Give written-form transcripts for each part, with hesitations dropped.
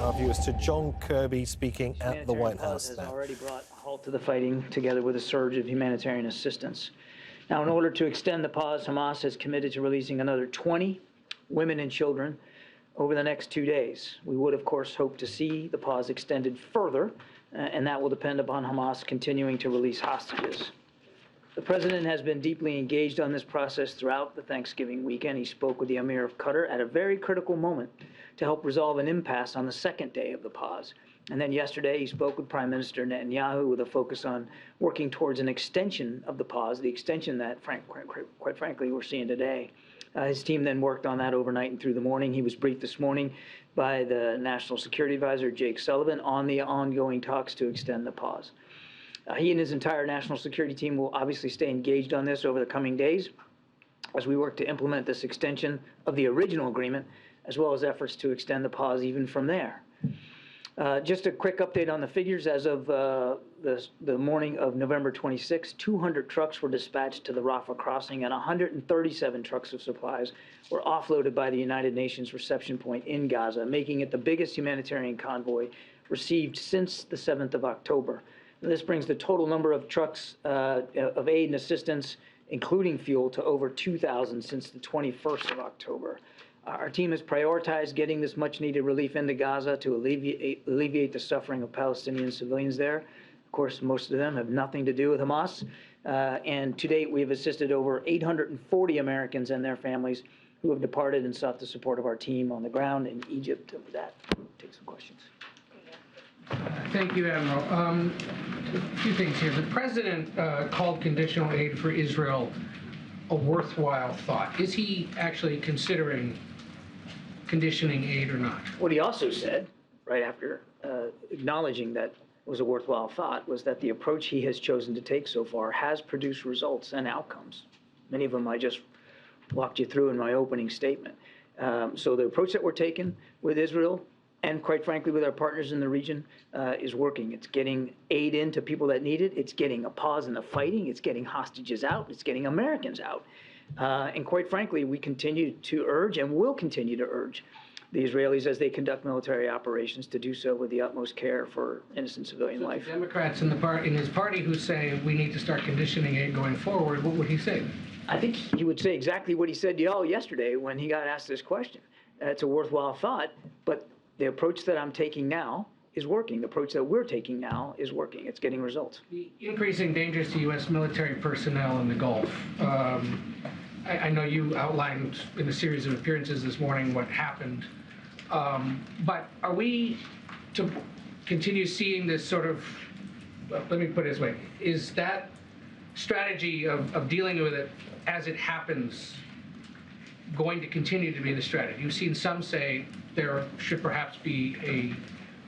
our viewers to John Kirby speaking at the White House has now. already brought a halt to the fighting, together with a surge of humanitarian assistance. Now, in order to extend the pause, Hamas has committed to releasing another 20 women and children over the next 2 days. We would, of course, hope to see the pause extended further, and that will depend upon Hamas continuing to release hostages. The president has been deeply engaged on this process throughout the Thanksgiving weekend. He spoke with the Emir of Qatar at a very critical moment to help resolve an impasse on the second day of the pause. And then yesterday, he spoke with Prime Minister Netanyahu with a focus on working towards an extension of the pause, the extension that, quite frankly, we're seeing today. His team then worked on that overnight and through the morning. He was briefed this morning by the National Security Advisor, Jake Sullivan, on the ongoing talks to extend the pause. He and his entire national security team will obviously stay engaged on this over the coming days as we work to implement this extension of the original agreement, as well as efforts to extend the pause even from there. Just a quick update on the figures. As of the morning of November 26, 200 trucks were dispatched to the Rafah crossing, and 137 trucks of supplies were offloaded by the United Nations reception point in Gaza, making it the biggest humanitarian convoy received since the 7th of October. This brings the total number of trucks of aid and assistance, including fuel, to over 2,000 since the 21st of October. Our team has prioritized getting this much-needed relief into Gaza to alleviate the suffering of Palestinian civilians there. Of course, most of them have nothing to do with Hamas. And to date, we have assisted over 840 Americans and their families who have departed and sought the support of our team on the ground in Egypt. With that, take some questions. Thank you, Admiral. A few things here. The president called conditional aid for Israel a worthwhile thought. Is he actually considering conditioning aid or not? What he also said, right after acknowledging that was a worthwhile thought, was that the approach he has chosen to take so far has produced results and outcomes. Many of them I just walked you through in my opening statement. So the approach that we're taking with Israel, and quite frankly with our partners in the region, is working. It's getting aid into people that need it. It's getting a pause in the fighting. It's getting hostages out. It's getting Americans out. And quite frankly, we continue to urge and will continue to urge the Israelis as they conduct military operations to do so with the utmost care for innocent civilian life. The Democrats in his party who say we need to start conditioning aid going forward, what would he say? I think he would say exactly what he said to y'all yesterday when he got asked this question. It's a worthwhile thought, but the approach that I'm taking now is working. The approach that we're taking now is working. It's getting results. The increasing dangers to U.S. military personnel in the Gulf. I know you outlined in a series of appearances this morning what happened. But are we to continue seeing this sort of, let me put it this way, is that strategy of dealing with it as it happens going to continue to be the strategy? You've seen some say there should perhaps be a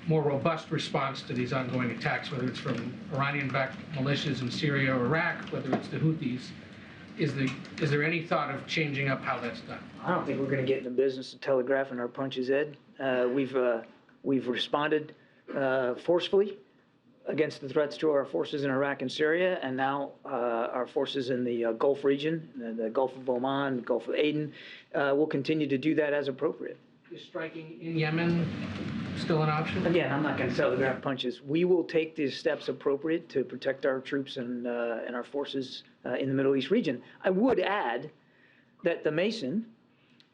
more robust response to these ongoing attacks, whether it's from Iranian-backed militias in Syria or Iraq, whether it's the Houthis. Is there any thought of changing up how that's done? I don't think we're going to get in the business of telegraphing our punches, Ed. We've responded forcefully against the threats to our forces in Iraq and Syria, and now our forces in the Gulf region, the Gulf of Oman, the Gulf of Aden, will continue to do that as appropriate. Is striking in Yemen still an option? Again, I'm not going to telegraph punches. We will take the steps appropriate to protect our troops and our forces in the Middle East region. I would add that the Mason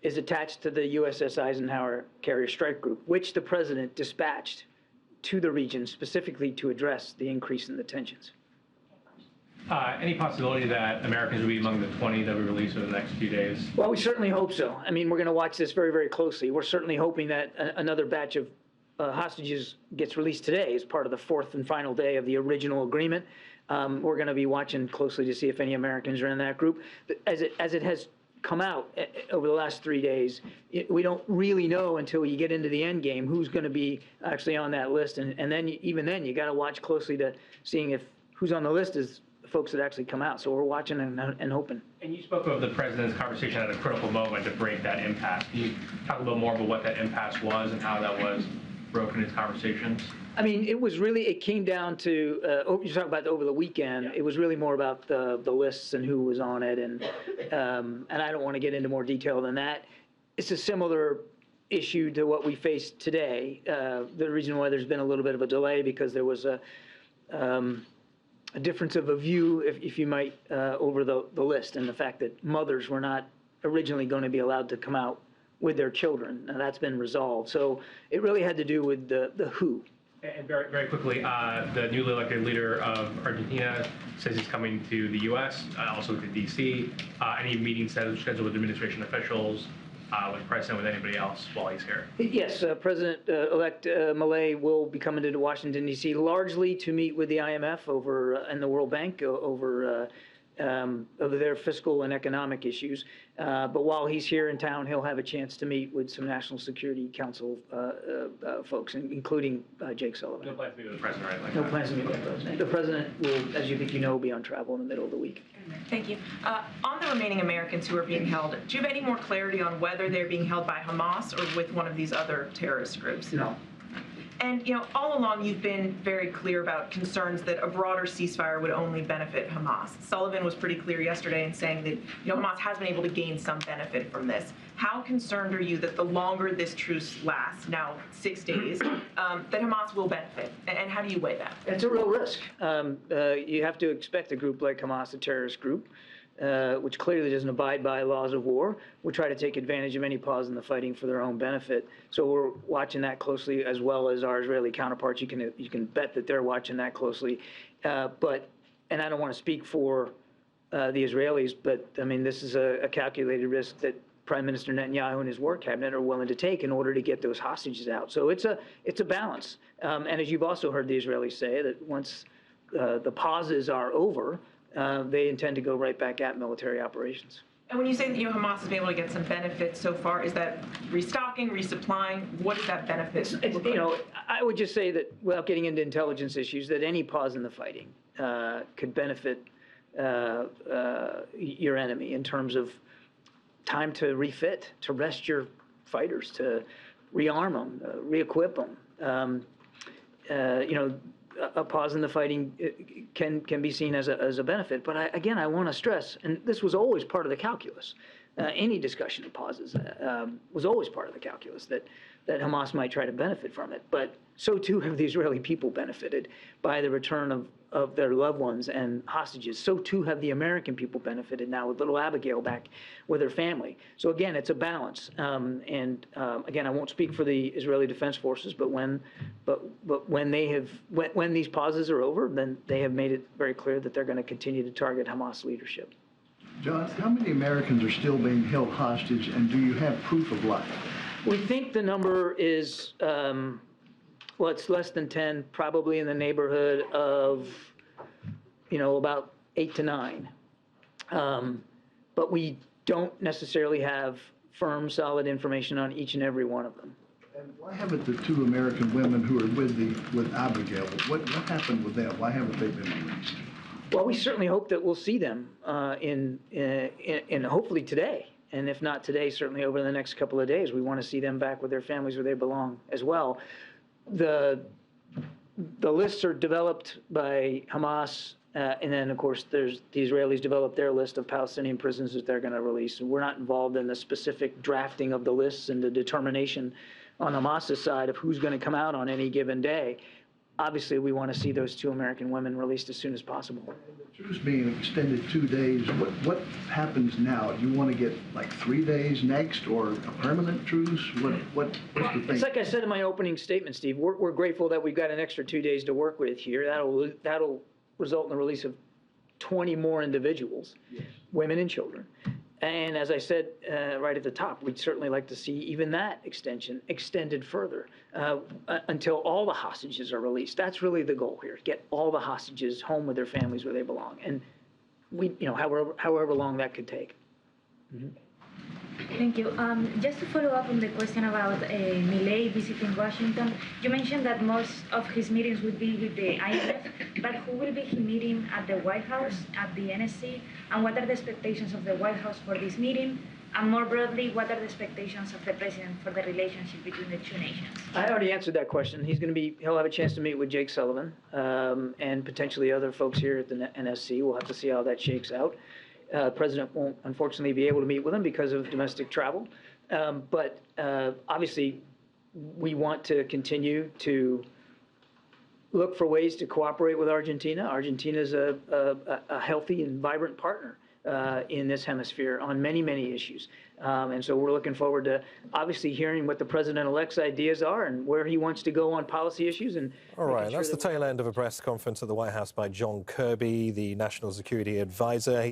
is attached to the USS Eisenhower Carrier Strike Group, which the president dispatched to the region specifically to address the increase in the tensions. Any possibility that Americans will be among the 20 that we release over the next few days? Well, we certainly hope so. I mean, we're going to watch this very, very closely. We're certainly hoping that another batch of hostages gets released today as part of the fourth and final day of the original agreement. We're going to be watching closely to see if any Americans are in that group. As it has come out over the last 3 days, we don't really know until you get into the end game who's going to be actually on that list. And then even then, you got to watch closely to seeing if who's on the list is the folks that actually come out. So we're watching and hoping. And you spoke of the president's conversation at a critical moment to break that impasse. Can you talk a little more about what that impasse was and how that was broken in conversations? I mean, it came down to, you're talking about over the weekend, yeah. It was really more about the lists and who was on it, and I don't want to get into more detail than that. It's a similar issue to what we face today. The reason why there's been a little bit of a delay because there was a difference of a view, if you might, over the list, and the fact that mothers were not originally going to be allowed to come out with their children. Now that's been resolved. So it really had to do with the who. And very, very quickly, the newly elected leader of Argentina says he's coming to the U.S., also to D.C. Any meetings scheduled with administration officials, with the president, with anybody else while he's here? Yes, President-elect Milei will be coming to Washington, D.C., largely to meet with the IMF and the World Bank over their fiscal and economic issues. But while he's here in town, he'll have a chance to meet with some National Security Council folks, including Jake Sullivan. No plans to meet with the president, right? No plans to meet with the president. The president will, as you think you know, be on travel in the middle of the week. Thank you. On the remaining Americans who are being held, do you have any more clarity on whether they're being held by Hamas or with one of these other terrorist groups? No. And, all along you've been very clear about concerns that a broader ceasefire would only benefit Hamas. Sullivan was pretty clear yesterday in saying that, Hamas has been able to gain some benefit from this. How concerned are you that the longer this truce lasts, now 6 days, that Hamas will benefit? And how do you weigh that? It's a real risk. You have to expect a group like Hamas, a terrorist group, which clearly doesn't abide by laws of war, will try to take advantage of any pause in the fighting for their own benefit. So we're watching that closely, as well as our Israeli counterparts. You can bet that they're watching that closely. And I don't want to speak for the Israelis, but I mean, this is a calculated risk that Prime Minister Netanyahu and his war cabinet are willing to take in order to get those hostages out. So it's a balance. And as you've also heard the Israelis say, that once the pauses are over, they intend to go right back at military operations. And when you say that Hamas has been able to get some benefit so far, is that restocking, resupplying? What does that benefit look like? I would just say that, without getting into intelligence issues, that any pause in the fighting could benefit your enemy in terms of time to refit, to rest your fighters, to rearm them, re-equip them. A pause in the fighting can be seen as a benefit. But I want to stress, and this was always part of the calculus, any discussion of pauses was always part of the calculus, that Hamas might try to benefit from it. But so too have the Israeli people benefited by the return of their loved ones and hostages. So too have the American people benefited now with little Abigail back with her family. So again, it's a balance. Again, I won't speak for the Israeli Defense Forces, but when these pauses are over, then they have made it very clear that they're going to continue to target Hamas leadership. John, how many Americans are still being held hostage, and do you have proof of life? We think the number is, it's less than 10, probably in the neighborhood of, about 8 to 9. But we don't necessarily have firm, solid information on each and every one of them. And why haven't the 2 American women who are with Abigail, what happened with them? Why haven't they been released? Well, we certainly hope that we'll see them in hopefully today. And if not today, certainly over the next couple of days. We want to see them back with their families where they belong as well. The lists are developed by Hamas, and then, of course, the Israelis develop their list of Palestinian prisoners that they're going to release. We're not involved in the specific drafting of the lists and the determination on Hamas's side of who's going to come out on any given day. Obviously, we want to see those 2 American women released as soon as possible. The truce being extended 2 days, what happens now? Do you want to get like 3 days next, or a permanent truce? What's the thing? It's like I said in my opening statement, Steve. We're grateful that we've got an extra 2 days to work with here. That'll result in the release of 20 more individuals, yes, women and children. And as I said right at the top, we'd certainly like to see even that extension extended further until all the hostages are released. That's really the goal here: get all the hostages home with their families where they belong, and however long that could take. Mm-hmm. Thank you. Just to follow up on the question about Milei visiting Washington, you mentioned that most of his meetings would be with the IMF, but who will be he meeting at the White House, at the NSC, and what are the expectations of the White House for this meeting? And more broadly, what are the expectations of the president for the relationship between the 2 nations? I already answered that question. He'll have a chance to meet with Jake Sullivan and potentially other folks here at the NSC. We'll have to see how that shakes out. President won't, unfortunately, be able to meet with him because of domestic travel. But obviously, we want to continue to look for ways to cooperate with Argentina. Argentina is a healthy and vibrant partner in this hemisphere on many, many issues. And so we're looking forward to obviously hearing what the president-elect's ideas are and where he wants to go on policy issues. And all right, that's the tail end of a press conference at the White House by John Kirby, the National Security Advisor.